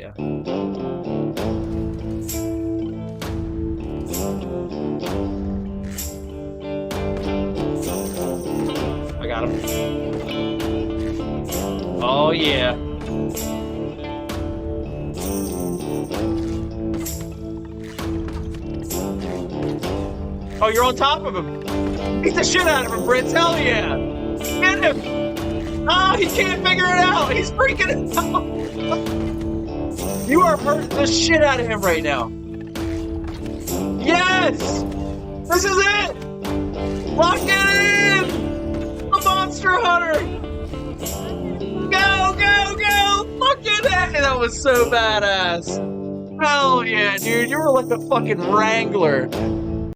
yeah. I got him. Oh, yeah. Oh, you're on top of him. Beat the shit out of him, Brits. Hell yeah. Get him. Oh, he can't figure it out. He's freaking out. You are hurting the shit out of him right now. Yes. This is it. Lock it in. The Monster Hunter. Go, go, go. Look at that. That was so badass. Hell yeah, dude. You were like a fucking wrangler.